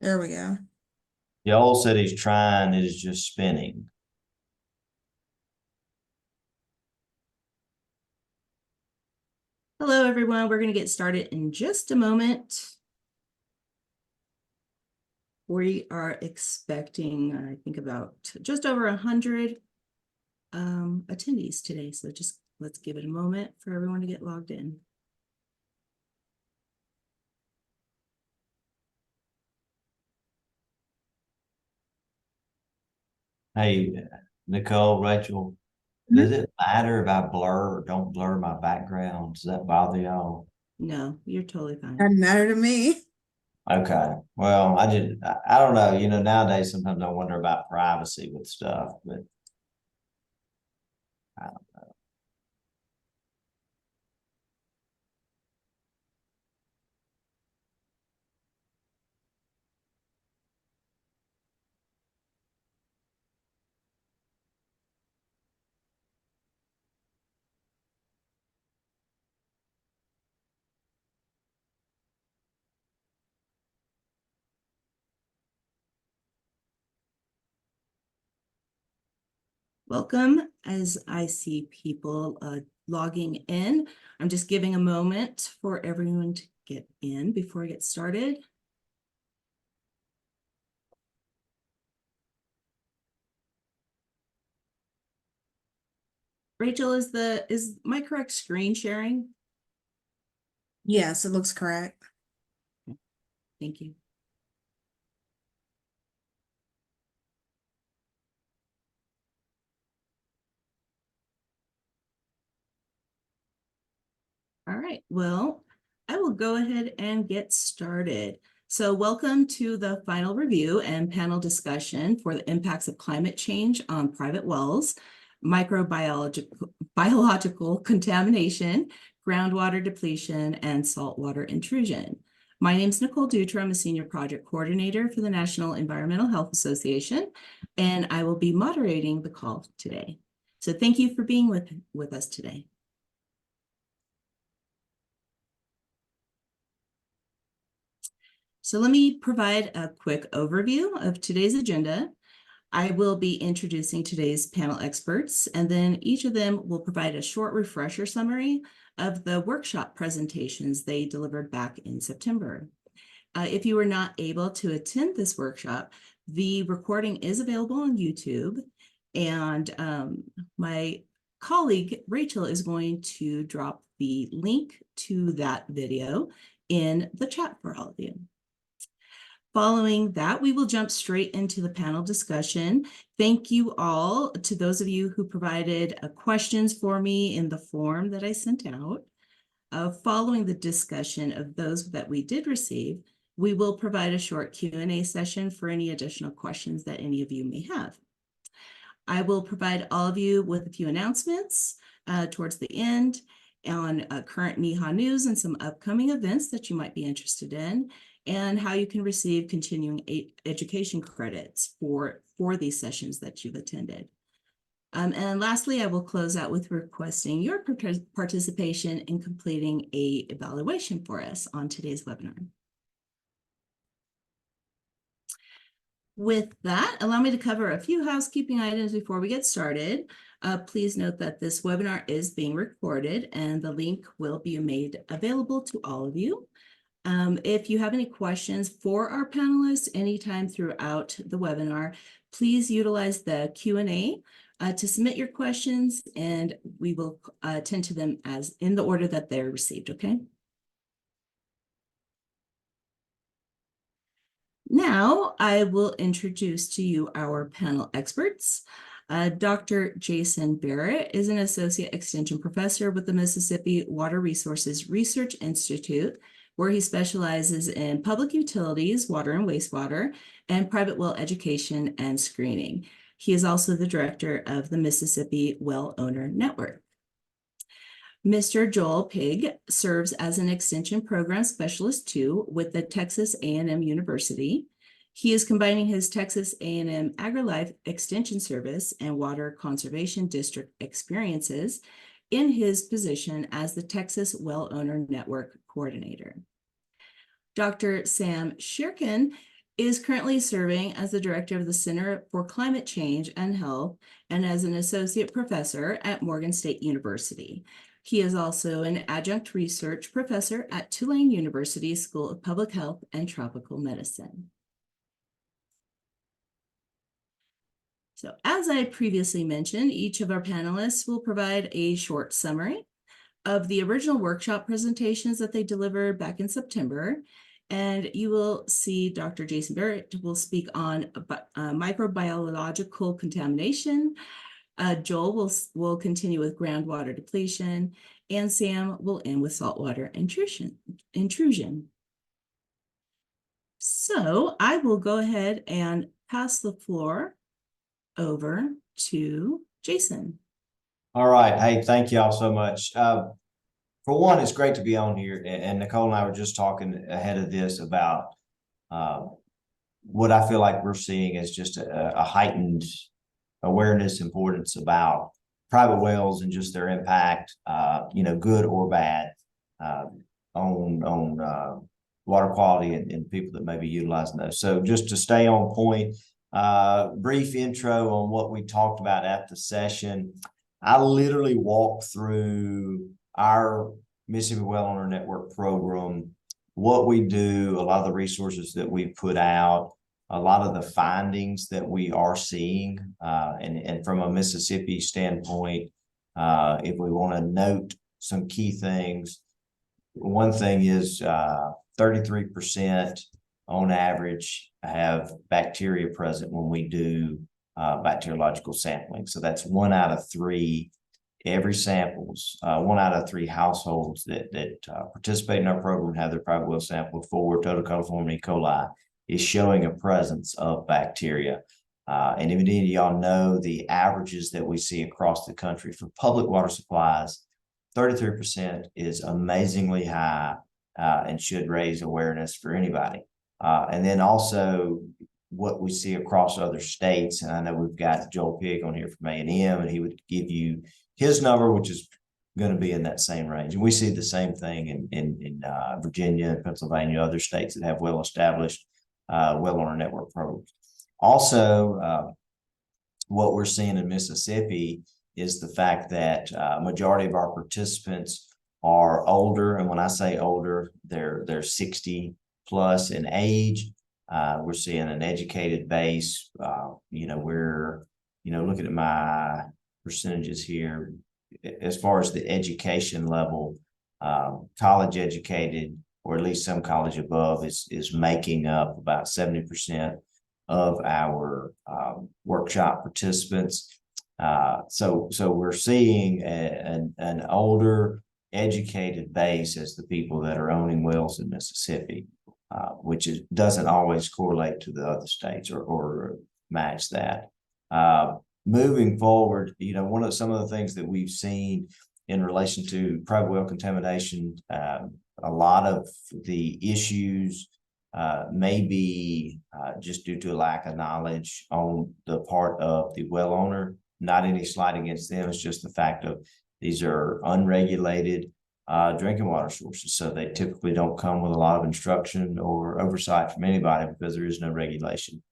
There we go. Y'all said he's trying, it is just spinning. Hello, everyone. We're going to get started in just a moment. We are expecting, I think, about just over 100 attendees today. So just let's give it a moment for everyone to get logged in. Hey, Nicole, Rachel, does it matter if I blur or don't blur my background? Does that bother y'all? No, you're totally fine. Doesn't matter to me. Okay. Well, I don't know. Nowadays sometimes I wonder about privacy with stuff, but I don't know. Welcome. As I see people logging in, I'm just giving a moment for everyone to get in before I get started. Rachel, is my correct screen sharing? Yes, it looks correct. Thank you. All right, well, I will go ahead and get started. So welcome to the final review and panel discussion for the impacts of climate change on private wells, biological contamination, groundwater depletion, and saltwater intrusion. My name is Nicole Dutra. I'm a senior project coordinator for the National Environmental Health Association, and I will be moderating the call today. So thank you for being with us today. So let me provide a quick overview of today's agenda. I will be introducing today's panel experts, and then each of them will provide a short refresher summary of the workshop presentations they delivered back in September. If you were not able to attend this workshop, the recording is available on YouTube, and my colleague Rachel is going to drop the link to that video in the chat for all of you. Following that, we will jump straight into the panel discussion. Thank you all to those of you who provided questions for me in the form that I sent out. Following the discussion of those that we did receive, we will provide a short Q&A session for any additional questions that any of you may have. I will provide all of you with a few announcements towards the end on current NEHA news and some upcoming events that you might be interested in, and how you can receive continuing education credits for these sessions that you've attended. And lastly, I will close out with requesting your participation in completing an evaluation for us on today's webinar. With that, allow me to cover a few housekeeping items before we get started. Please note that this webinar is being recorded and the link will be made available to all of you. If you have any questions for our panelists anytime throughout the webinar, please utilize the Q&A to submit your questions, and we will attend to them as in the order that they're received, okay? Now, I will introduce to you our panel experts. Dr. Jason Barrett is an Associate Extension Professor with the Mississippi Water Resources Research Institute, where he specializes in public utilities, water and wastewater, and private well education and screening. He is also the director of the Mississippi Well Owner Network. Mr. Joel Pigg serves as an Extension Program Specialist 2 with the Texas A&M University. He is combining his Texas A&M AgriLife Extension Service and Water Conservation District experiences in his position as the Texas Well Owner Network Coordinator. Dr. Sam Sherchan is currently serving as the director of the Center for Climate Change and Health and as an associate professor at Morgan State University. He is also an adjunct research professor at Tulane University School of Public Health and Tropical Medicine. So as I previously mentioned, each of our panelists will provide a short summary of the original workshop presentations that they delivered back in September. And you will see Dr. Jason Barrett will speak on microbiological contamination. Joel will continue with groundwater depletion, and Sam will end with saltwater intrusion. So I will go ahead and pass the floor over to Jason. All right. Hey, thank y'all so much. For one, it's great to be on here. And Nicole and I were just talking ahead of this about what I feel like we're seeing as just a heightened awareness, importance about private wells and just their impact, good or bad, on water quality and people that may be utilizing those. So just to stay on point, brief intro on what we talked about at the session. I literally walked through our Mississippi Well Owner Network program, what we do, a lot of the resources that we put out, a lot of the findings that we are seeing, and from a Mississippi standpoint, if we want to note some key things, one thing is 33% on average have bacteria present when we do bacteriological sampling. So that's 1 out of 3 every samples, 1 out of 3 households that participate in our program and have their private well sampled for total coliform E. coli is showing a presence of bacteria. And if any of y'all know the averages that we see across the country for public water supplies, 33% is amazingly high and should raise awareness for anybody. And then also what we see across other states, and I know we've got Joel Pigg on here from A&M, and he would give you his number, which is going to be in that same range. And we see the same thing in Virginia, Pennsylvania, other states that have well-established well owner network programs. Also, what we're seeing in Mississippi is the fact that majority of our participants are older, and when I say older, they're 60 plus in age. We're seeing an educated base. We're looking at my percentages here as far as the education level, college educated, or at least some college above is making up about 70% of our workshop participants. So we're seeing an older educated base as the people that are owning wells in Mississippi, which doesn't always correlate to the other states or match that. Moving forward, some of the things that we've seen in relation to private well contamination, a lot of the issues may be just due to a lack of knowledge on the part of the well owner. Not any slight against them. It's just the fact of these are unregulated drinking water sources. So they typically don't come with a lot of instruction or oversight from anybody because there is no regulation.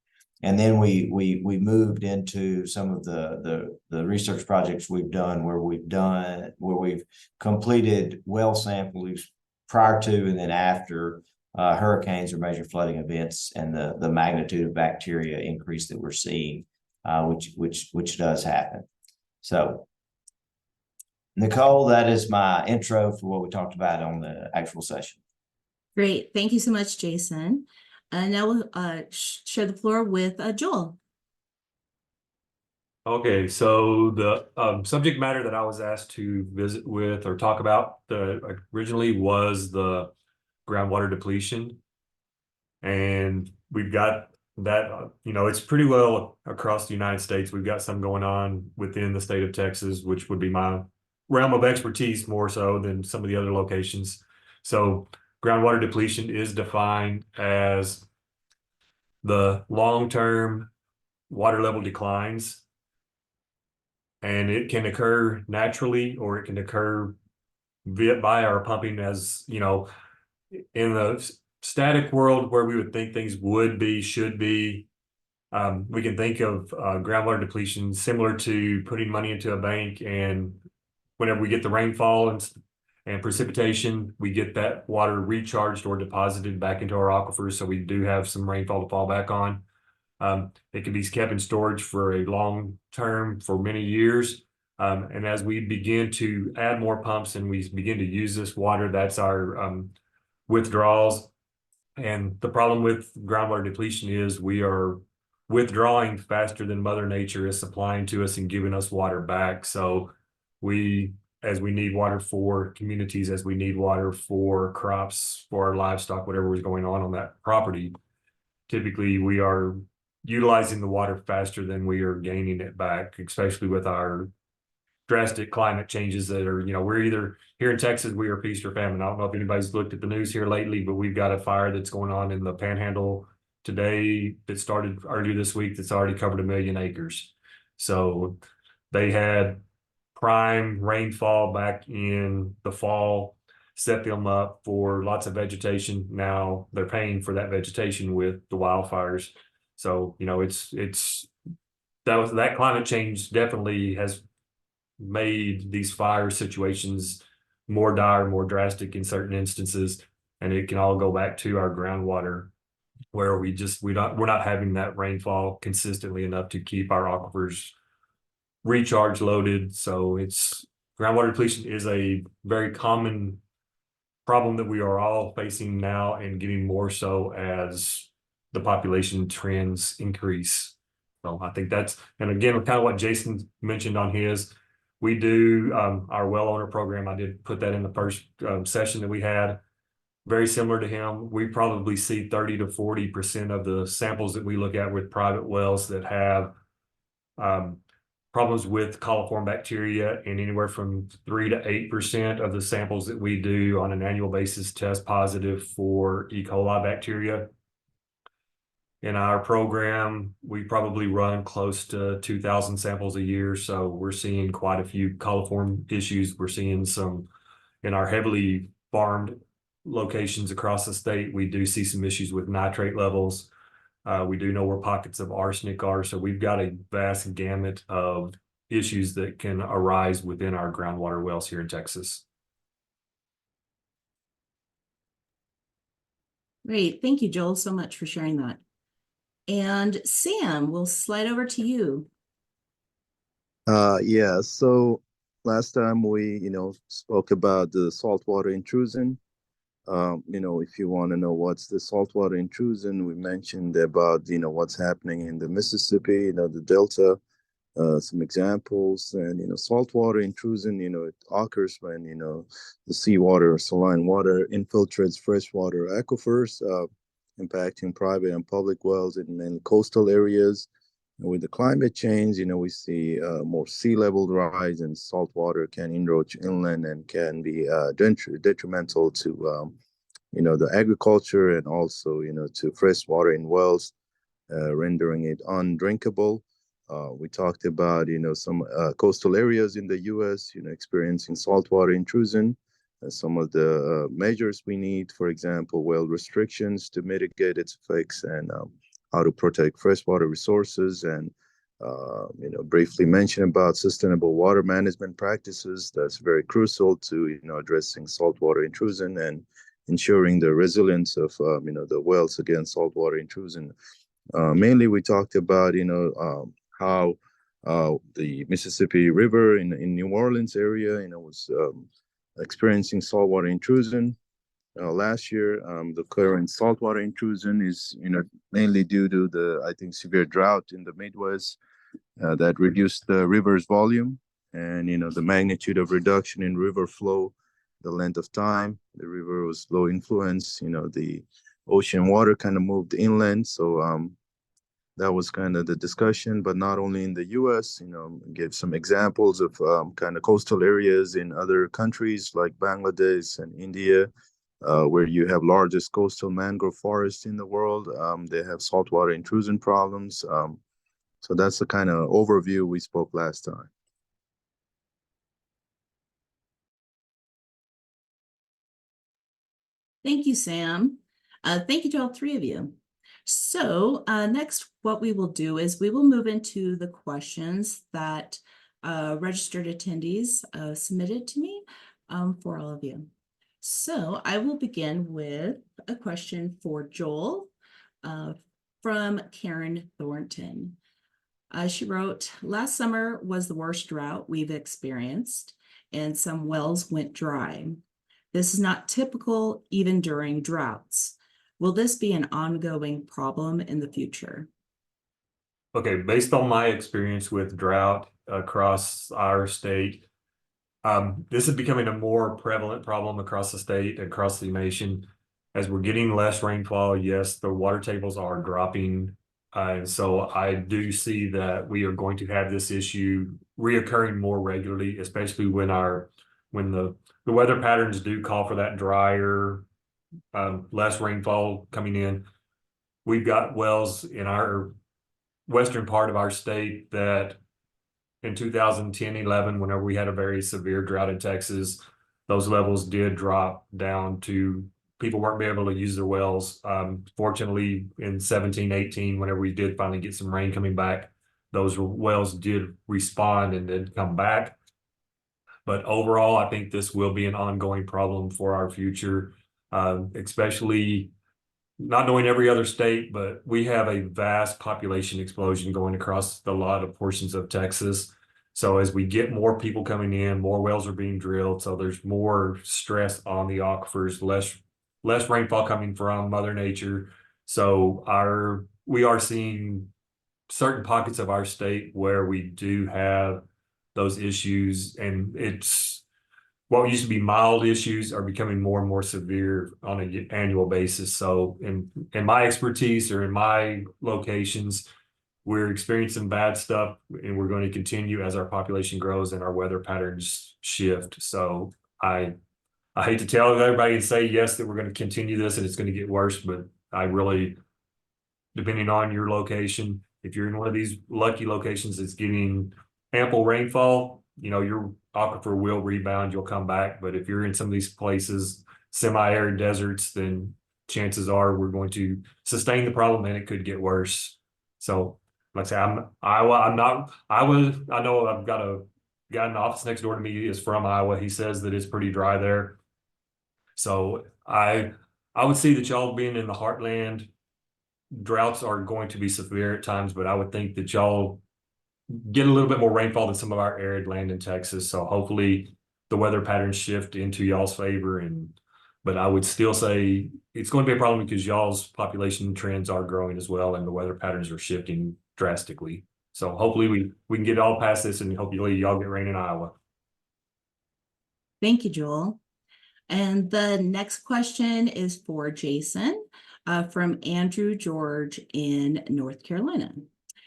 And then we moved into some of the research projects we've done where we've completed well samples prior to and then after hurricanes or major flooding events, and the magnitude of bacteria increase that we're seeing, which does happen. So, Nicole, that is my intro for what we talked about on the actual session. Great. Thank you so much, Jason. Now we'll share the floor with Joel. Okay, so the subject matter that I was asked to visit with or talk about originally was the groundwater depletion. And we've got that, it's pretty well across the United States. We've got some going on within the state of Texas, which would be my realm of expertise more so than some of the other locations. So groundwater depletion is defined as the long-term water level declines, and it can occur naturally or it can occur via our pumping, as in the static world where we would think things would be, should be. We can think of groundwater depletion similar to putting money into a bank, and whenever we get the rainfall and precipitation, we get that water recharged or deposited back into our aquifers, so we do have some rainfall to fall back on. It can be kept in storage for a long term for many years. And as we begin to add more pumps and we begin to use this water, that's our withdrawals. And the problem with groundwater depletion is we are withdrawing faster than Mother Nature is supplying to us and giving us water back. So as we need water for communities, as we need water for crops, for our livestock, whatever is going on that property, typically we are utilizing the water faster than we are gaining it back, especially with our drastic climate changes that are, we're either here in Texas, we are feast or famine. I don't know if anybody's looked at the news here lately, but we've got a fire that's going on in the Panhandle today that started earlier this week that's already covered 1 million acres. So they had prime rainfall back in the fall, set them up for lots of vegetation. Now they're paying for that vegetation with the wildfires. So, that climate change definitely has made these fire situations more dire, more drastic in certain instances. And it can all go back to our groundwater, where we're not having that rainfall consistently enough to keep our aquifers recharge loaded. So groundwater depletion is a very common problem that we are all facing now, and getting more so as the population trends increase. So I think and again, kind of what Jason mentioned on his, we do our well owner program. I did put that in the first session that we had. Very similar to him, we probably see 30 to 40% of the samples that we look at with private wells that have problems with coliform bacteria, and anywhere from 3 to 8% of the samples that we do on an annual basis test positive for E. coli bacteria. In our program, we probably run close to 2,000 samples a year, so we're seeing quite a few coliform issues. We're seeing some in our heavily farmed locations across the state. We do see some issues with nitrate levels. We do know where pockets of arsenic are, so we've got a vast gamut of issues that can arise within our groundwater wells here in Texas. Great. Thank you, Joel, so much for sharing that. And Sam, we'll slide over to you. Yeah, so last time we, spoke about the saltwater intrusion. If you want to know what's the saltwater intrusion, we mentioned about, what's happening in the Mississippi, the Delta, some examples. And, saltwater intrusion, it occurs when, the seawater or saline water infiltrates freshwater aquifers, impacting private and public wells in many coastal areas. And with the climate change, we see more sea level rise, and salt water can encroach inland and can be detrimental to, the agriculture, and also, to fresh water in wells, rendering it undrinkable. We talked about, some coastal areas in the U.S., experiencing saltwater intrusion. Some of the measures we need, for example, well restrictions to mitigate its effects, and how to protect freshwater resources, and briefly mention about sustainable water management practices. That's very crucial to addressing saltwater intrusion and ensuring the resilience of the wells against saltwater intrusion. Mainly, we talked about how the Mississippi River in New Orleans area was experiencing saltwater intrusion. Last year, the current saltwater intrusion is, mainly due to the, severe drought in the Midwest that reduced the river's volume, and, the magnitude of reduction in river flow, the length of time. The river was low influence, the ocean water kind of moved inland. So that was kind of the discussion, but not only in the U.S., give some examples of kind of coastal areas in other countries like Bangladesh and India, where you have largest coastal mangrove forests in the world. They have saltwater intrusion problems. So that's the kind of overview we spoke last time. Thank you, Sam. Thank you to all three of you. So next, what we will do is we will move into the questions that registered attendees submitted to me for all of you. So I will begin with a question for Joel from Karen Thornton. She wrote, last summer was the worst drought we've experienced, and some wells went dry. This is not typical even during droughts. Will this be an ongoing problem in the future? Okay, based on my experience with drought across our state, this is becoming a more prevalent problem across the state, across the nation. As we're getting less rainfall, yes, the water tables are dropping. And so I do see that we are going to have this issue reoccurring more regularly, especially when the weather patterns do call for that drier, less rainfall coming in. We've got wells in our western part of our state that in 2010-11, whenever we had a very severe drought in Texas, those levels did drop down to people weren't able to use their wells. Fortunately, in 17-18, whenever we did finally get some rain coming back, those wells did respond and did come back. But overall, I think this will be an ongoing problem for our future, especially not knowing every other state, but we have a vast population explosion going across a lot of portions of Texas. So as we get more people coming in, more wells are being drilled. So there's more stress on the aquifers, less rainfall coming from Mother Nature. So we are seeing certain pockets of our state where we do have those issues, and it's what used to be mild issues are becoming more and more severe on an annual basis. So in my expertise or in my locations, we're experiencing bad stuff, and we're going to continue as our population grows and our weather patterns shift. So I hate to tell everybody and say yes that we're going to continue this and it's going to get worse, but I really, depending on your location, if you're in one of these lucky locations that's getting ample rainfall, your aquifer will rebound, you'll come back. But if you're in some of these places, semi-arid deserts, then chances are we're going to sustain the problem and it could get worse. So like I say, I know I've got a guy in the office next door to me is from Iowa. He says that it's pretty dry there. So I would see that y'all being in the heartland, droughts are going to be severe at times, but I would think that y'all get a little bit more rainfall than some of our arid land in Texas. So hopefully the weather patterns shift into y'all's favor. But I would still say it's going to be a problem because y'all's population trends are growing as well, and the weather patterns are shifting drastically. So hopefully we can get all past this, and hopefully y'all get rain in Iowa. Thank you, Joel. And the next question is for Jason from Andrew George in North Carolina.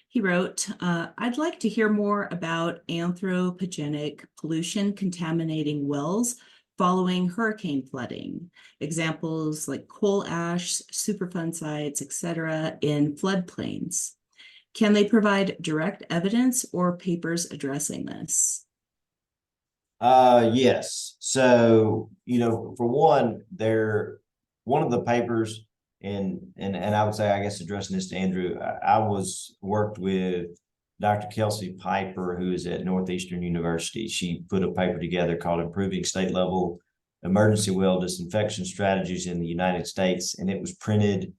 He wrote, I'd like to hear more about anthropogenic pollution contaminating wells following hurricane flooding. Examples like coal ash, Superfund sites, etc. in floodplains. Can they provide direct evidence or papers addressing this? Yes. So, for one of the papers, and I would say, I guess, addressing this to Andrew, I worked with Dr. Kelsey Piper, who is at Northeastern University. She put a paper together called Improving State Level Emergency Well Disinfection Strategies in the United States. And it was printed,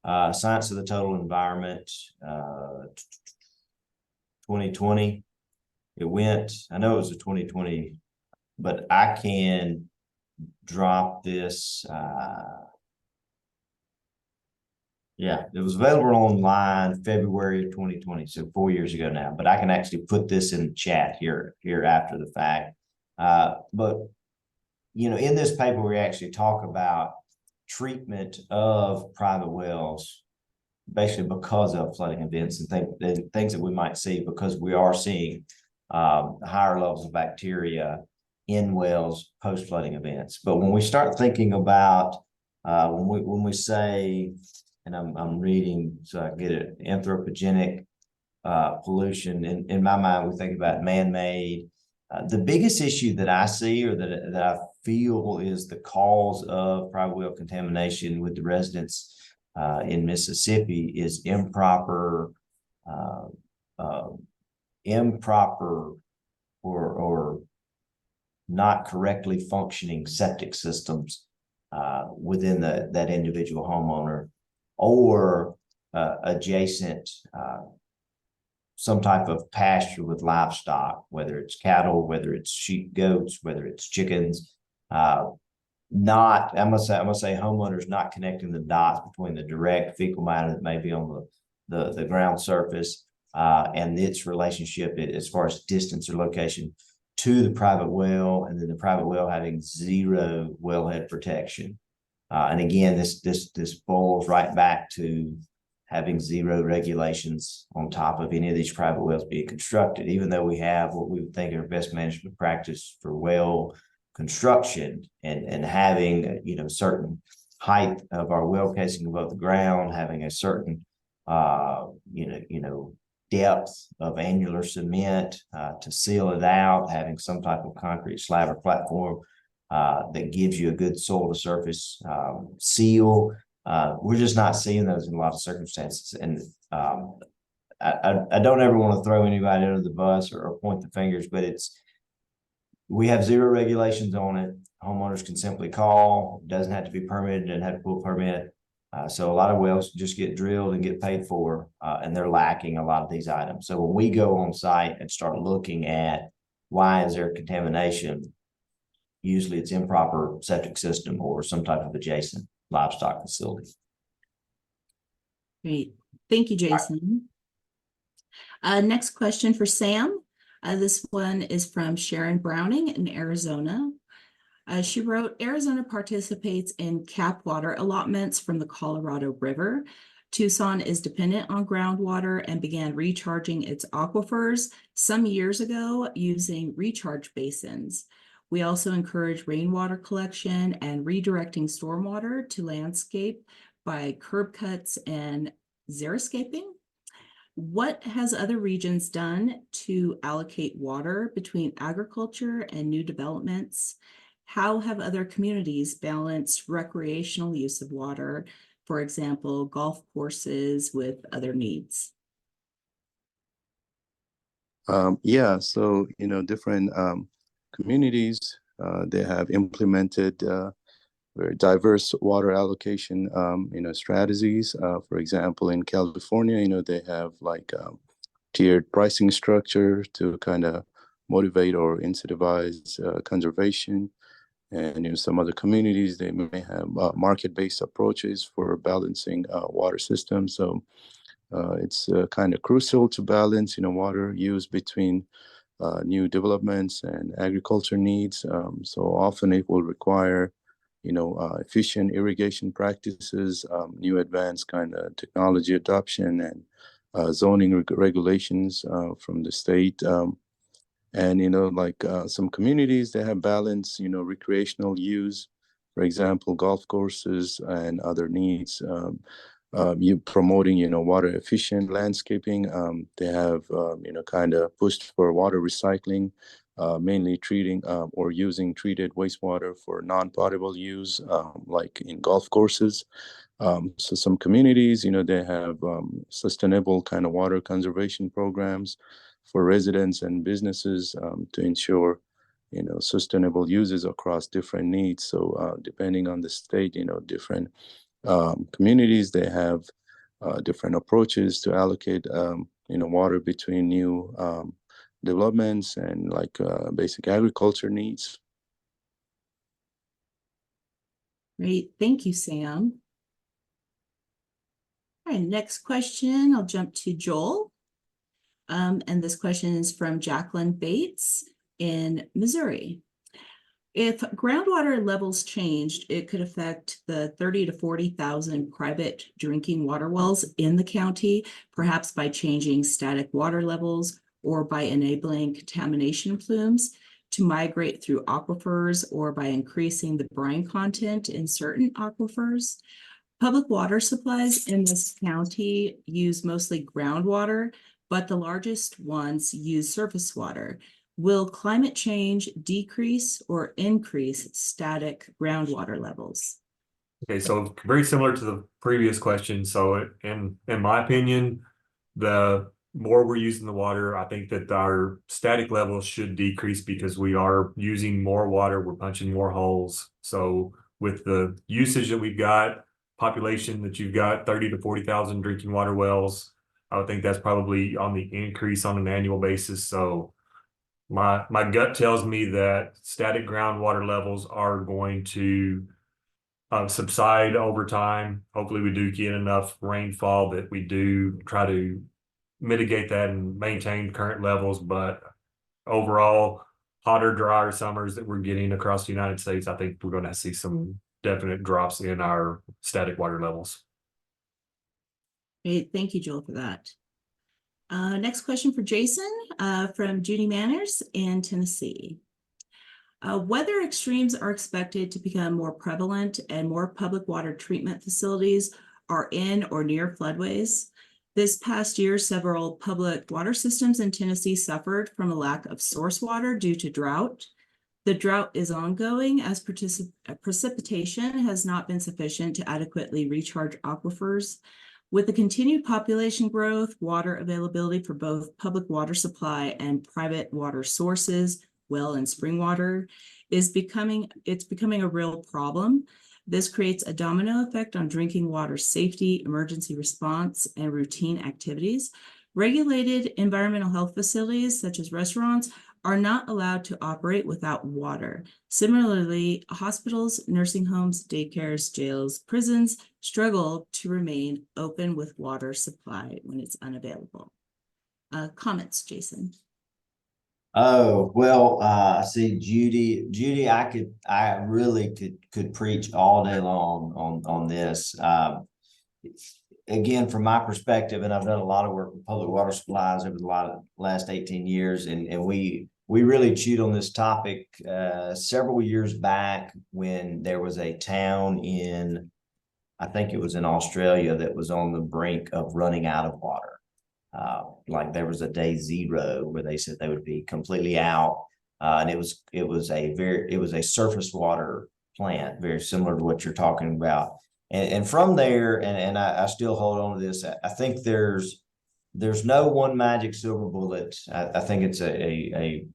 Science of the Total Environment, 2020. I know it was a 2020, but I can drop this. Yeah, it was available online February of 2020, so 4 years ago now. But I can actually put this in the chat here after the fact. But in this paper, we actually talk about treatment of private wells, basically because of flooding events and things that we might see, because we are seeing higher levels of bacteria in wells post flooding events. But when we start thinking about when we say, and I'm reading so I get it, anthropogenic pollution, in my mind we think about man-made. The biggest issue that I see, or that I've feel is the cause of private well contamination with the residents in Mississippi is improper or not correctly functioning septic systems within that individual homeowner, or adjacent some type of pasture with livestock, whether it's cattle, whether it's sheep, goats, whether it's chickens. I'm gonna say homeowners not connecting the dots between the direct fecal matter that may be on the ground surface and its relationship as far as distance or location to the private well, and then the private well having zero wellhead protection. And again, this boils right back to having zero regulations on top of any of these private wells being constructed, even though we have what we would think are best management practice for well construction and having, certain height of our well casing above the ground, having a certain, depth of annular cement to seal it out, having some type of concrete slab or platform that gives you a good soil to surface seal. We're just not seeing those in a lot of circumstances. And I don't ever want to throw anybody under the bus or point the fingers, but we have zero regulations on it. Homeowners can simply call, doesn't have to be permitted, doesn't have to pull a permit. So a lot of wells just get drilled and get paid for, and they're lacking a lot of these items. So when we go on site and start looking at why is there contamination, usually it's improper septic system or some type of adjacent livestock facility. Great. Thank you, Jason. Next question for Sam. This one is from Sharon Browning in Arizona. She wrote, Arizona participates in CAP water allotments from the Colorado River. Tucson is dependent on groundwater and began recharging its aquifers some years ago using recharge basins. We also encourage rainwater collection and redirecting stormwater to landscape by curb cuts and xeriscaping. What has other regions done to allocate water between agriculture and new developments? How have other communities balanced recreational use of water, for example, golf courses with other needs? So, different communities, they have implemented very diverse water allocation, strategies. For example, in California, they have like tiered pricing structure to kind of motivate or incentivize conservation. And some other communities, they may have market-based approaches for balancing water systems. So it's kind of crucial to balance, water use between new developments and agriculture needs. So often it will require, efficient irrigation practices, new advanced kind of technology adoption, and zoning regulations from the state. And, some communities, they have balanced, recreational use, for example, golf courses and other needs. You promoting, water efficient landscaping. They have, kind of pushed for water recycling, mainly treating or using treated wastewater for non-potable use, like in golf courses. So some communities, they have sustainable kind of water conservation programs for residents and businesses to ensure, sustainable uses across different needs. So depending on the state, different communities, they have different approaches to allocate, water between new developments and like basic agriculture needs. Great. Thank you, Sam. All right, next question, I'll jump to Joel. And this question is from Jacqueline Bates in Missouri. If groundwater levels changed, it could affect the 30 to 40,000 private drinking water wells in the county, perhaps by changing static water levels or by enabling contamination plumes to migrate through aquifers or by increasing the brine content in certain aquifers. Public water supplies in this county use mostly groundwater, but the largest ones use surface water. Will climate change decrease or increase static groundwater levels? Okay, so very similar to the previous question. So in my opinion, the more we're using the water, I think that our static levels should decrease because we are using more water, we're punching more holes. So with the usage that we've got, population that you've got, 30 to 40,000 drinking water wells, I would think that's probably on the increase on an annual basis. So my gut tells me that static groundwater levels are going to subside over time. Hopefully we do get enough rainfall that we do try to mitigate that and maintain current levels. But overall, hotter, drier summers that we're getting across the United States, I think we're going to see some definite drops in our static water levels. Great, thank you, Joel, for that. Next question for Jason from Judy Manners in Tennessee. Weather extremes are expected to become more prevalent and more public water treatment facilities are in or near floodways. This past year, several public water systems in Tennessee suffered from a lack of source water due to drought. The drought is ongoing as precipitation has not been sufficient to adequately recharge aquifers. With the continued population growth, water availability for both public water supply and private water sources, well and spring water, it's becoming a real problem. This creates a domino effect on drinking water safety, emergency response, and routine activities. Regulated environmental health facilities, such as restaurants, are not allowed to operate without water. Similarly, hospitals, nursing homes, daycares, jails, prisons struggle to remain open with water supply when it's unavailable. Comments, Jason? Oh, well, I see Judy, I really could preach all day long on this. Again, from my perspective, and I've done a lot of work with public water supplies over the last 18 years, and we really chewed on this topic several years back when there was a town in, I think it was in Australia, that was on the brink of running out of water. Like there was a day zero where they said they would be completely out, and it was a surface water plant, very similar to what you're talking about. And from there, and I still hold on to this. I think there's no one magic silver bullet. I think it's a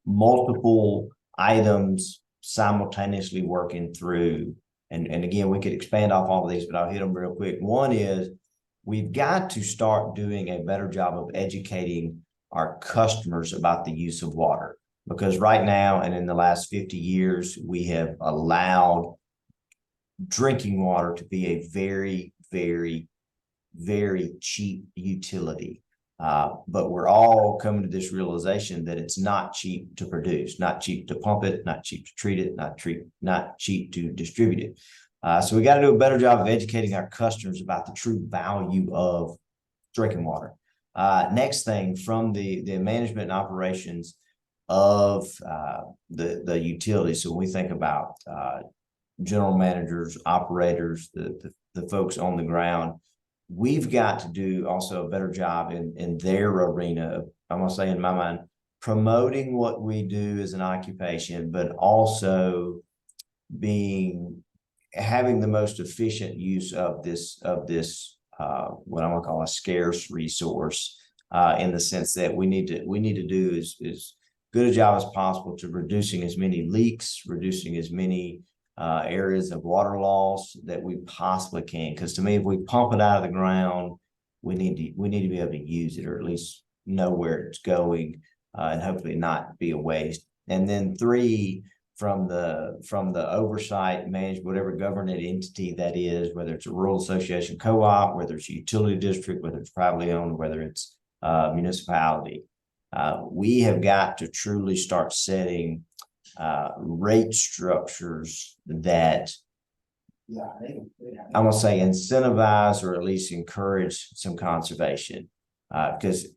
multiple items simultaneously working through. And again, we could expand off all of these, but I'll hit them real quick. One is we've got to start doing a better job of educating our customers about the use of water, because right now and in the last 50 years, we have allowed drinking water to be a very, very, very cheap utility. But we're all coming to this realization that it's not cheap to produce, not cheap to pump it, not cheap to treat it, not cheap to distribute it. So we got to do a better job of educating our customers about the true value of drinking water. Next thing, from the management and operations of the utility. So when we think about general managers, operators, the folks on the ground, we've got to do also a better job in their arena of, I'm gonna say in my mind, promoting what we do as an occupation, but also having the most efficient use of this what I'm gonna call a scarce resource, in the sense that we need to do as good a job as possible to reducing as many leaks, reducing as many areas of water loss that we possibly can. Because to me, if we pump it out of the ground, we need to be able to use it, or at least know where it's going, and hopefully not be a waste. And then 3, from the oversight, management, whatever government entity that is, whether it's a rural association, co-op, whether it's a utility district, whether it's privately owned, whether it's municipality, we have got to truly start setting rate structures that, I'm gonna say, incentivize or at least encourage some conservation. Because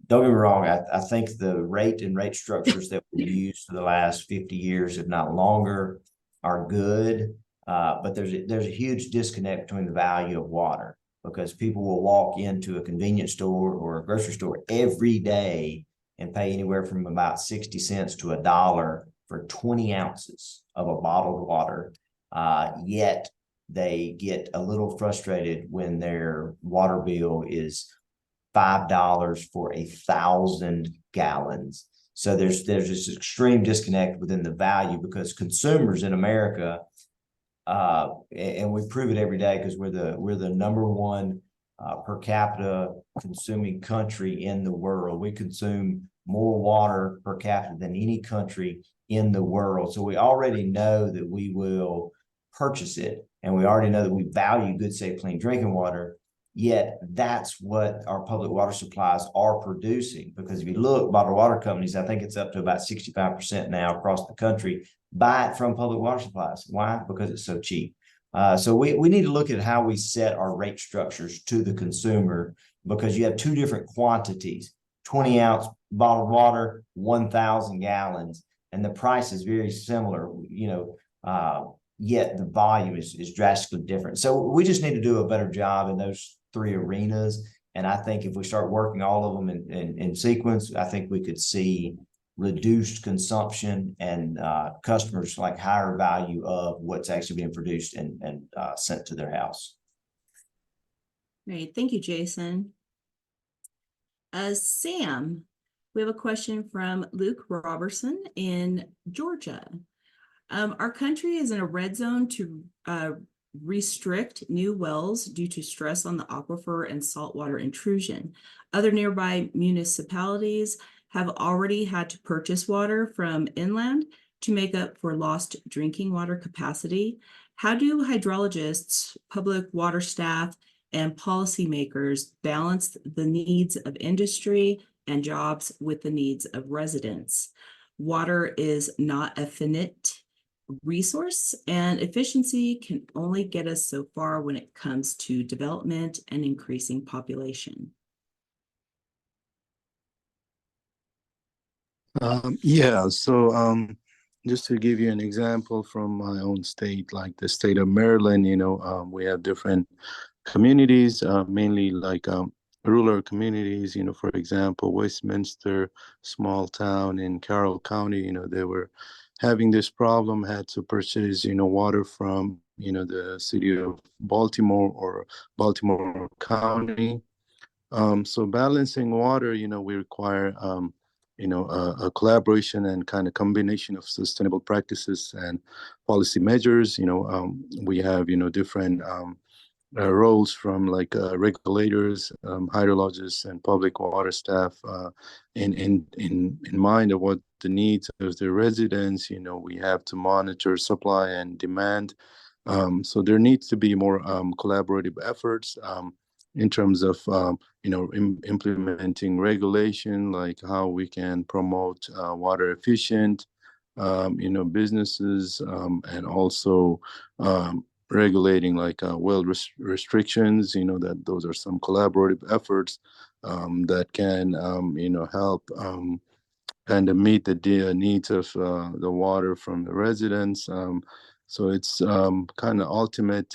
don't get me wrong, I think the rate structures that we've used for the last 50 years, if not longer, are good. But there's a huge disconnect between the value of water, because people will walk into a convenience store or a grocery store every day and pay anywhere from about 60 cents to $1 for 20 ounces of a bottled water. Yet they get a little frustrated when their water bill is $5 for 1,000 gallons. So there's this extreme disconnect within the value, because consumers in America, and we prove it every day because we're the number one per capita consuming country in the world. We consume more water per capita than any country in the world. So we already know that we will purchase it, and we already know that we value good, safe, clean drinking water. Yet that's what our public water supplies are producing. Because if you look, bottled water companies, I think it's up to about 65% now across the country, buy it from public water supplies. Why? Because it's so cheap. So we need to look at how we set our rate structures to the consumer, because you have two different quantities: 20-ounce bottled water, 1,000 gallons, and the price is very similar, yet the volume is drastically different. So we just need to do a better job in those three arenas. And I think if we start working all of them in sequence, I think we could see reduced consumption and customers like higher value of what's actually being produced and sent to their house. Great, thank you, Jason. Sam, we have a question from Luke Robertson in Georgia. Our country is in a red zone to restrict new wells due to stress on the aquifer and saltwater intrusion. Other nearby municipalities have already had to purchase water from inland to make up for lost drinking water capacity. How do hydrologists, public water staff, and policymakers balance the needs of industry and jobs with the needs of residents? Water is not a finite resource, and efficiency can only get us so far when it comes to development and increasing population. Just to give you an example from my own state, like the state of Maryland, we have different communities, mainly like rural communities, for example, Westminster, small town in Carroll County, they were having this problem, had to purchase, water from, the city of Baltimore or Baltimore County. So balancing water, we require, a collaboration and kind of combination of sustainable practices and policy measures. We have, different roles from like regulators, hydrologists, and public water staff in mind of what the needs of the residents. We have to monitor supply and demand. So there needs to be more collaborative efforts in terms of implementing regulation, like how we can promote water efficient businesses, and also regulating like well restrictions. That those are some collaborative efforts that can help kind of meet the needs of the water from the residents. So it's kind of ultimate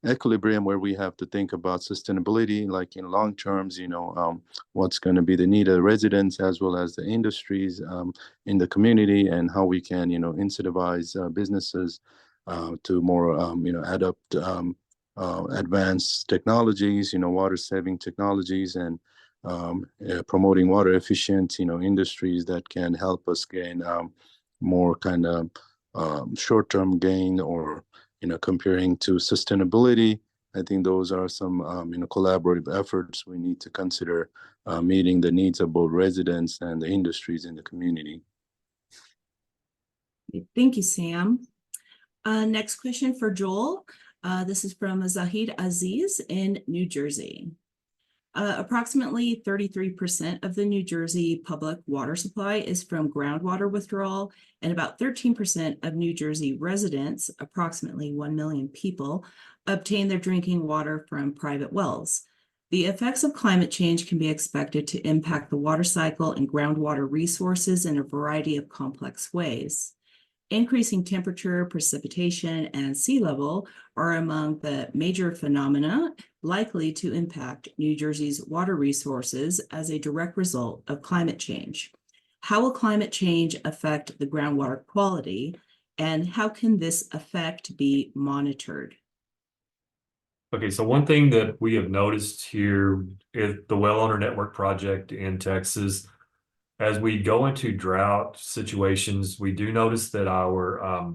equilibrium where we have to think about sustainability, like in long terms, what's going to be the need of the residents as well as the industries in the community, and how we can, incentivize businesses to more, adopt advanced technologies, water saving technologies, and promoting water efficient, industries that can help us gain more kind of short-term gain, or comparing to sustainability. I think those are some collaborative efforts we need to consider meeting the needs of both residents and the industries in the community. Thank you, Sam. Next question for Joel. This is from Zahid Aziz in New Jersey. Approximately 33% of the New Jersey public water supply is from groundwater withdrawal, and about 13% of New Jersey residents, approximately 1 million people, obtain their drinking water from private wells. The effects of climate change can be expected to impact the water cycle and groundwater resources in a variety of complex ways. Increasing temperature, precipitation, and sea level are among the major phenomena likely to impact New Jersey's water resources as a direct result of climate change. How will climate change affect the groundwater quality, and how can this effect be monitored? Okay, so one thing that we have noticed here is the Well Owner Network project in Texas. As we go into drought situations, we do notice that our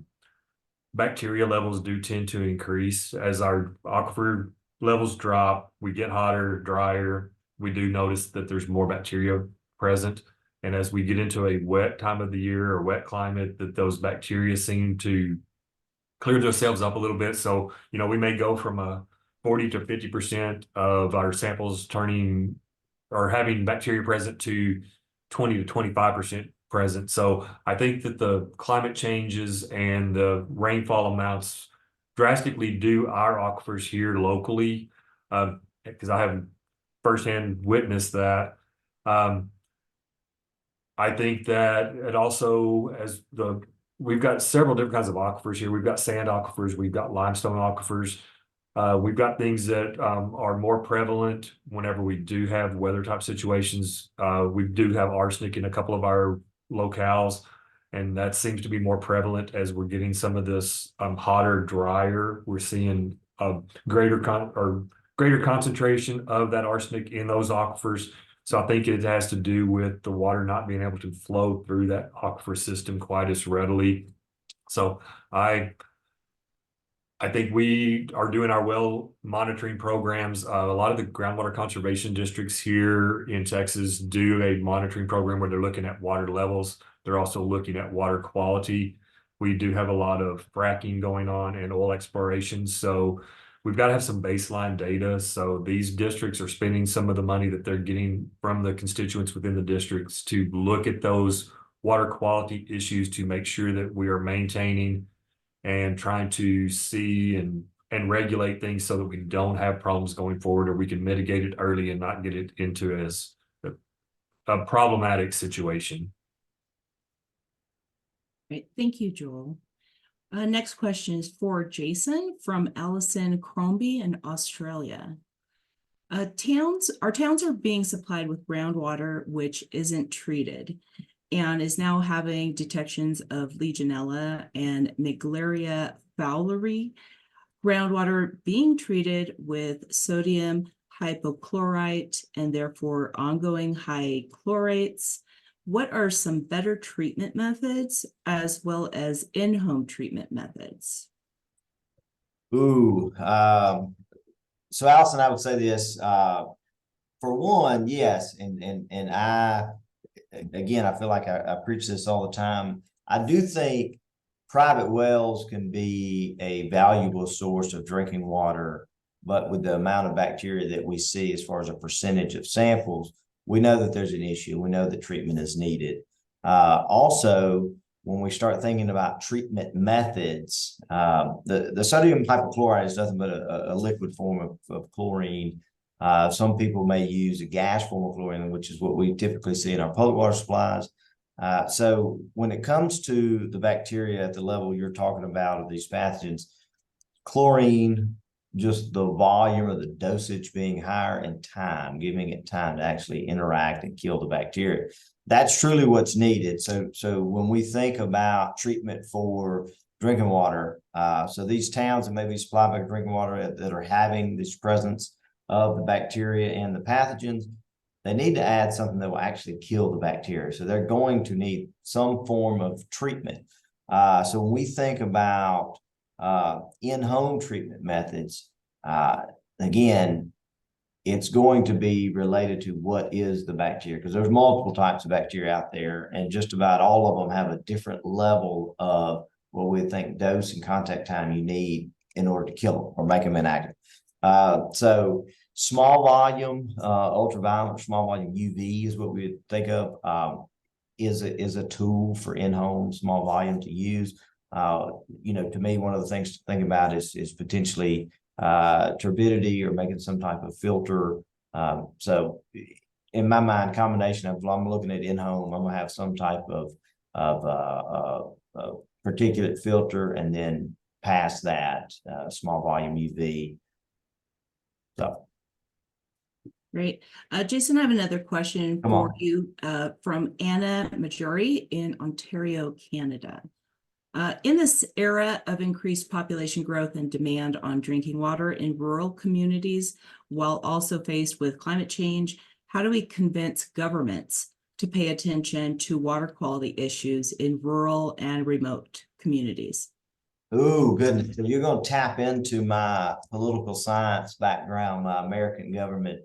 bacteria levels do tend to increase as our aquifer levels drop. We get hotter, drier. We do notice that there's more bacteria present. And as we get into a wet time of the year or wet climate, that those bacteria seem to clear themselves up a little bit. So, we may go from a 40 to 50% of our samples turning or having bacteria present to 20 to 25% present. So I think that the climate changes and the rainfall amounts drastically do our aquifers here locally, because I have firsthand witnessed that. I think that it also, we've got several different kinds of aquifers here. We've got sand aquifers, we've got limestone aquifers. We've got things that are more prevalent whenever we do have weather type situations. We do have arsenic in a couple of our locales, and that seems to be more prevalent as we're getting some of this hotter, drier. We're seeing greater concentration of that arsenic in those aquifers. So I think it has to do with the water not being able to flow through that aquifer system quite as readily. So I think we are doing our well monitoring programs. A lot of the groundwater conservation districts here in Texas do a monitoring program where they're looking at water levels. They're also looking at water quality. We do have a lot of fracking going on and oil exploration. So we've got to have some baseline data. So these districts are spending some of the money that they're getting from the constituents within the districts to look at those water quality issues to make sure that we are maintaining and trying to see and regulate things so that we don't have problems going forward, or we can mitigate it early and not get it into as a problematic situation. Right. Thank you, Joel. Next question is for Jason from Allison Crombie in Australia. Our towns are being supplied with groundwater which isn't treated and is now having detections of Legionella and Naegleria fowleri. Groundwater being treated with sodium hypochlorite and therefore ongoing high chlorates. What are some better treatment methods as well as in-home treatment methods? Ooh, so Allison, I would say this, for one, yes, and again, I feel like I preach this all the time. I do think private wells can be a valuable source of drinking water, but with the amount of bacteria that we see as far as a percentage of samples, we know that there's an issue. We know that treatment is needed. Also, when we start thinking about treatment methods, the sodium hypochlorite is nothing but a liquid form of chlorine. Some people may use a gas form of chlorine, which is what we typically see in our public water supplies. So when it comes to the bacteria at the level you're talking about of these pathogens, chlorine, just the volume or the dosage being higher and time, giving it time to actually interact and kill the bacteria. That's truly what's needed. So when we think about treatment for drinking water, so these towns that may be supplied by drinking water that are having this presence of the bacteria and the pathogens, they need to add something that will actually kill the bacteria. So they're going to need some form of treatment. So when we think about in-home treatment methods, again, it's going to be related to what is the bacteria, because there's multiple types of bacteria out there, and just about all of them have a different level of what we think dose and contact time you need in order to kill them or make them inactive. So small volume, ultraviolet, small volume UV is what we would think of, is a tool for in-home small volume to use. To me, one of the things to think about is potentially turbidity or making some type of filter. So in my mind, combination of, I'm looking at in-home, I'm gonna have some type of particulate filter, and then past that, small volume UV. So. Great. Jason, I have another question Come for on. you from Anna Majori in Ontario, Canada. In this era of increased population growth and demand on drinking water in rural communities, while also faced with climate change, how do we convince governments to pay attention to water quality issues in rural and remote communities? Ooh, goodness. So you're going to tap into my political science background, my American government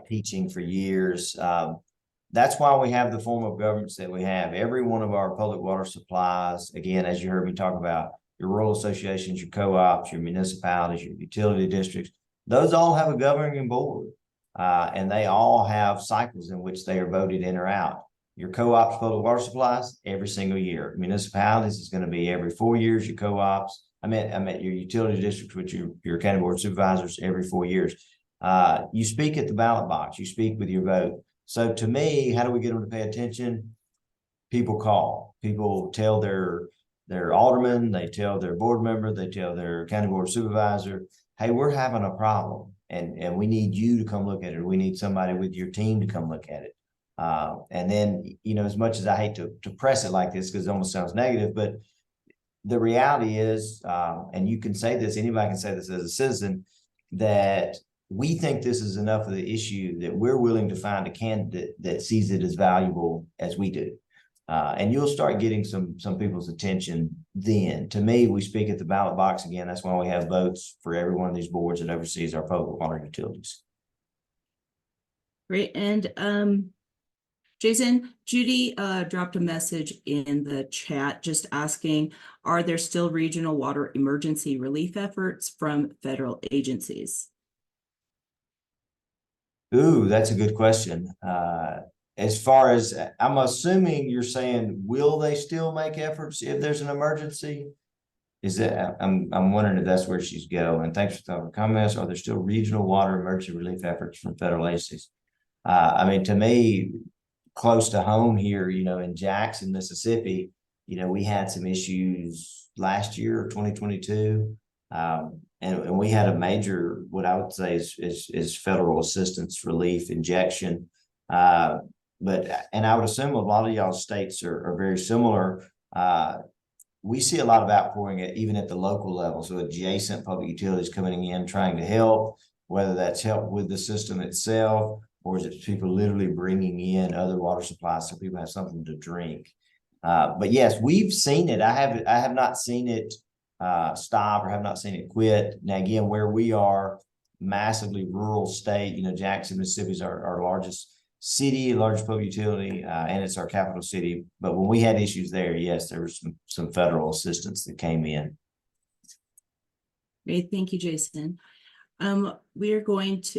teaching for years. That's why we have the form of governments that we have. Every one of our public water supplies, again, as you heard me talk about, your rural associations, your co-ops, your municipalities, your utility districts, those all have a governing board. And they all have cycles in which they are voted in or out. Your co-ops public water supplies every single year. Municipalities is going to be every 4 years. Your co-ops, I meant your utility districts, which your county board supervisors every 4 years. You speak at the ballot box. You speak with your vote. So to me, how do we get them to pay attention? People call. People tell their alderman, they tell their board member, they tell their county board supervisor, hey, we're having a problem, and we need you to come look at it. We need somebody with your team to come look at it. And then, you know, as much as I hate to press it like this, because it almost sounds negative, but the reality is, and you can say this, anybody can say this as a citizen, that we think this is enough of the issue that we're willing to find a candidate that sees it as valuable as we do. And you'll start getting some people's attention then. To me, we speak at the ballot box again. That's why we have votes for every one of these boards that oversees our public water utilities. Great. And Jason, Judy dropped a message in the chat just asking, are there still regional water emergency relief efforts from federal agencies? Ooh, that's a good question. As far as, I'm assuming you're saying, will they still make efforts if there's an emergency? Is that, I'm wondering if that's where she's going. Thanks for the comments. Are there still regional water emergency relief efforts from federal agencies? I mean, to me, close to home here, you know, in Jackson, Mississippi, you know, we had some issues last year, 2022. And we had a major, what I would say is federal assistance relief injection. And I would assume a lot of y'all states are very similar. We see a lot of outpouring even at the local level. So adjacent public utilities coming in, trying to help, whether that's help with the system itself, or is it people literally bringing in other water supplies so people have something to drink. But yes, we've seen it. I have not seen it stop, or have not seen it quit. Now, again, where we are, massively rural state, you know, Jackson, Mississippi is our largest city, largest public utility, and it's our capital city. But when we had issues there, yes, there was some federal assistance that came in. Great, thank you, Jason. I'm going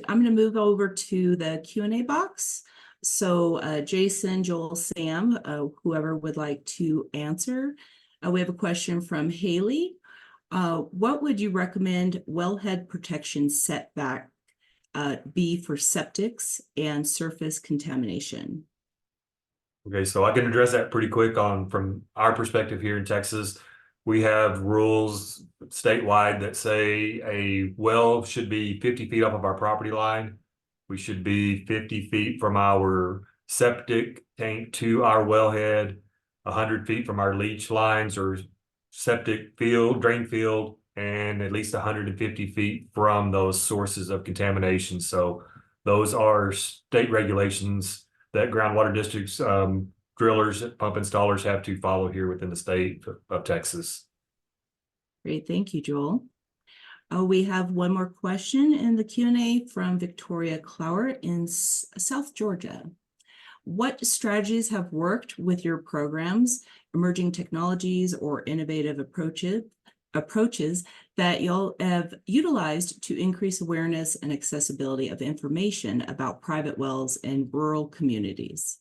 to move over to the Q&A box. So Jason, Joel, Sam, whoever would like to answer. We have a question from Haley. What would you recommend wellhead protection setback be for septics and surface contamination? Okay, so I can address that pretty quick from our perspective here in Texas. We have rules statewide that say a well should be 50 feet off of our property line. We should be 50 feet from our septic tank to our wellhead, 100 feet from our leach lines or septic field, drain field, and at least 150 feet from those sources of contamination. So those are state regulations that groundwater districts, drillers, pump installers have to follow here within the state of Texas. Great, thank you, Joel. We have one more question in the Q&A from Victoria Clower in South Georgia. What strategies have worked with your programs, emerging technologies, or innovative approaches that y'all have utilized to increase awareness and accessibility of information about private wells in rural communities?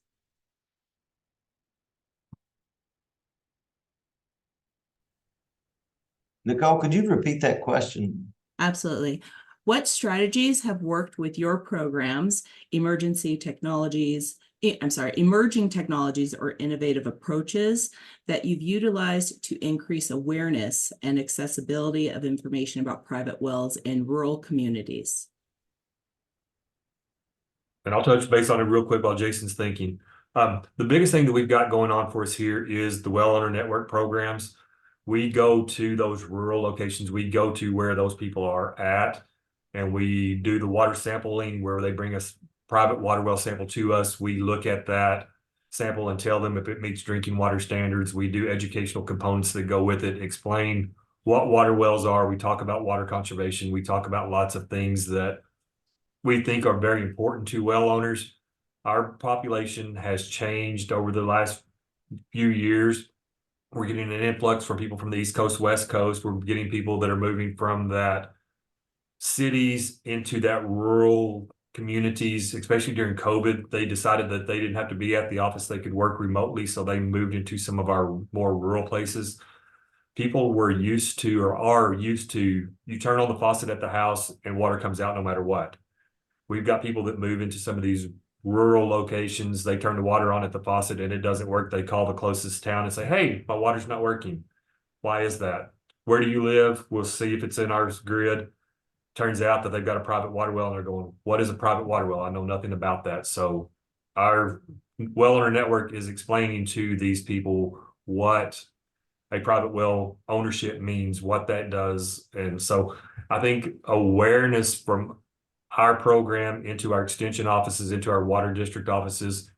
Nicole, could you repeat that question? emerging technologies or innovative approaches that you've utilized to increase awareness and accessibility of information about private wells in rural communities. And I'll touch base on it real quick while Jason's thinking. The biggest thing that we've got going on for us here is the Well Owner Network programs. We go to those rural locations. We go to where those people are at, and we do the water sampling where they bring us private water well sample to us. We look at that sample and tell them if it meets drinking water standards. We do educational components that go with it, explain what water wells are. We talk about water conservation. We talk about lots of things that we think are very important to well owners. Our population has changed over the last few years. We're getting an influx from people from the East Coast, West Coast. We're getting people that are moving from that cities into that rural communities, especially during COVID. They decided that they didn't have to be at the office. They could work remotely. So they moved into some of our more rural places. People were used to, or are used to, you turn on the faucet at the house and water comes out no matter what. We've got people that move into some of these rural locations. They turn the water on at the faucet and it doesn't work. They call the closest town and say, hey, my water's not working. Why is that? Where do you live? We'll see if it's in our grid. Turns out that they've got a private water well and they're going, what is a private water well? I know nothing about that. So our well owner network is explaining to these people what a private well ownership means, what that does. And so I think awareness from our program into our extension offices, into our water district offices.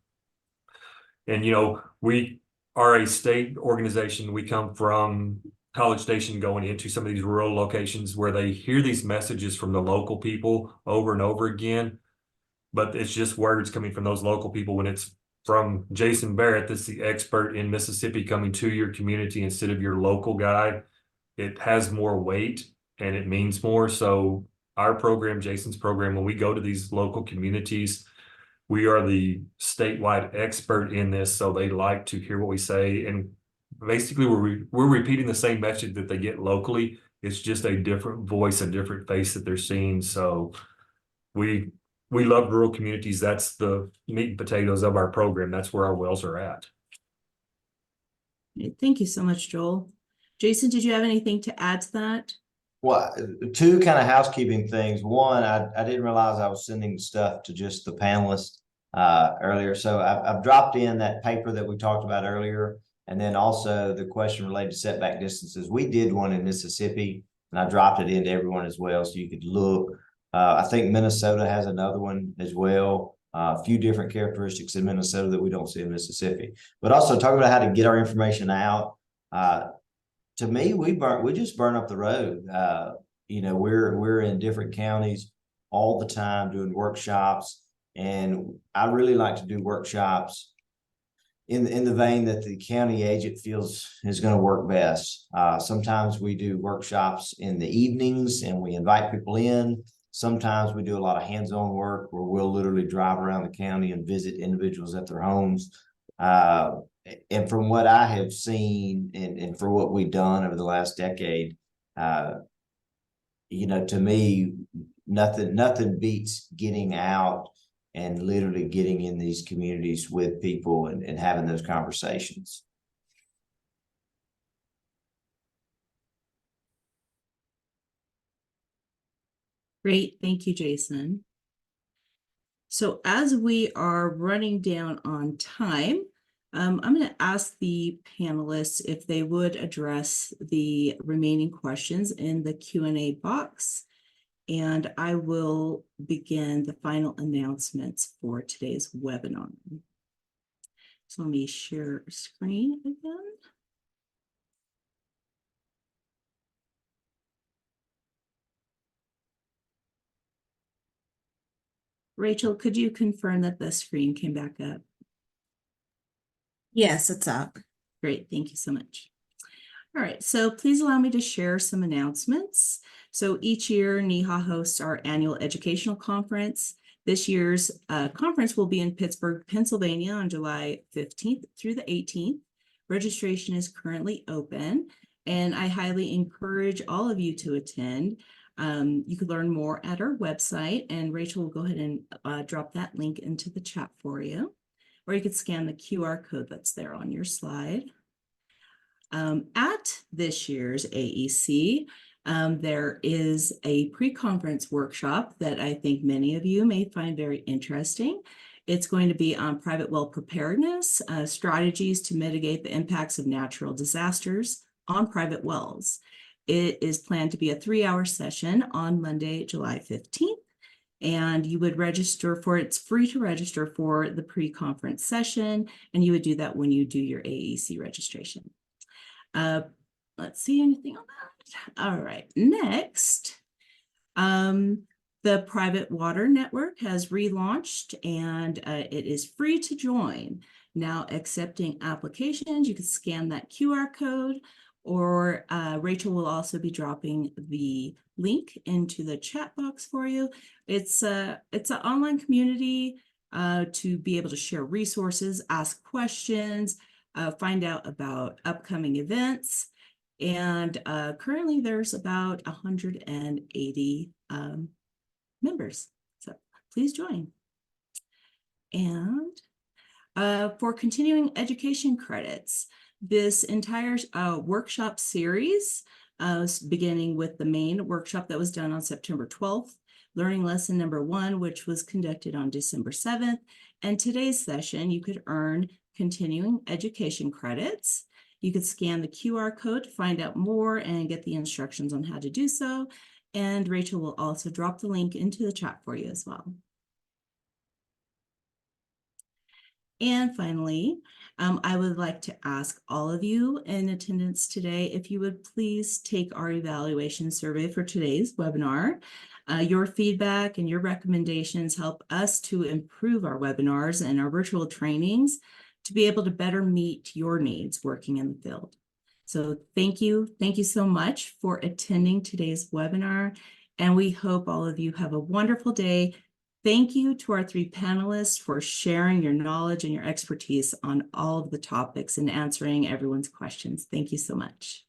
And, you know, we are a state organization. We come from College Station going into some of these rural locations where they hear these messages from the local people over and over again. But it's just words coming from those local people. When it's from Jason Barrett, that's the expert in Mississippi, coming to your community instead of your local guy, it has more weight and it means more. So our program, Jason's program, when we go to these local communities, we are the statewide expert in this. So they like to hear what we say. And basically we're repeating the same message that they get locally. It's just a different voice, a different face that they're seeing. So we love rural communities. That's the meat and potatoes of our program. That's where our wells are at. Thank you so much, Joel. Jason, did you have anything to add to that? Well, two kind of housekeeping things. One, I didn't realize I was sending stuff to just the panelists earlier. So I've dropped in that paper that we talked about earlier. And then also the question related to setback distances. We did one in Mississippi and I dropped it into everyone as well. So you could look. I think Minnesota has another one as well. A few different characteristics in Minnesota that we don't see in Mississippi. But also talking about how to get our information out. To me, we just burn up the road. You know, we're in different counties all the time doing workshops, and I really like to do workshops in the vein that the county agent feels is going to work best. Sometimes we do workshops in the evenings and we invite people in. Sometimes we do a lot of hands-on work where we'll literally drive around the county and visit individuals at their homes. And from what I have seen and for what we've done over the last decade, you know, to me, nothing beats getting out and literally getting in these communities with people and having those conversations. Great. Thank you, Jason. So as we are running down on time, I'm going to ask the panelists if they would address the remaining questions in the Q&A box, and I will begin the final announcements for today's webinar. So let me share screen again. Rachel, could you confirm that the screen came back up? Yes, it's up. Great, thank you so much. All right, so please allow me to share some announcements. So each year, NEHA hosts our annual educational conference. This year's conference will be in Pittsburgh, Pennsylvania on July 15th through the 18th. Registration is currently open, and I highly encourage all of you to attend. You could learn more at our website, and Rachel will go ahead and drop that link into the chat for you. or you could scan the QR code that's there on your slide. At this year's AEC, there is a pre-conference workshop that I think many of you may find very interesting. It's going to be on private well preparedness, strategies to mitigate the impacts of natural disasters on private wells. It is planned to be a 3-hour session on Monday, July 15th. And you would register for it. It's free to register for the pre-conference session. And you would do that when you do your AEC registration. Let's see anything on that. All right, next, the Private Water Network has relaunched and it is free to join. Now accepting applications, you can scan that QR code, or Rachel will also be dropping the link into the chat box for you. It's an online community to be able to share resources, ask questions, find out about upcoming events. And currently there's about 180 members. So please join. And for continuing education credits, this entire workshop series, beginning with the main workshop that was done on September 12th, learning lesson number 1, which was conducted on December 7th. And today's session, you could earn continuing education credits. You could scan the QR code to find out more and get the instructions on how to do so. And Rachel will also drop the link into the chat for you as well. And finally, I would like to ask all of you in attendance today, if you would please take our evaluation survey for today's webinar. Your feedback and your recommendations help us to improve our webinars and our virtual trainings to be able to better meet your needs working in the field. So thank you so much for attending today's webinar, and we hope all of you have a wonderful day. Thank you to our 3 panelists for sharing your knowledge and your expertise on all of the topics and answering everyone's questions. Thank you so much.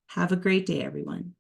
Have a great day, everyone.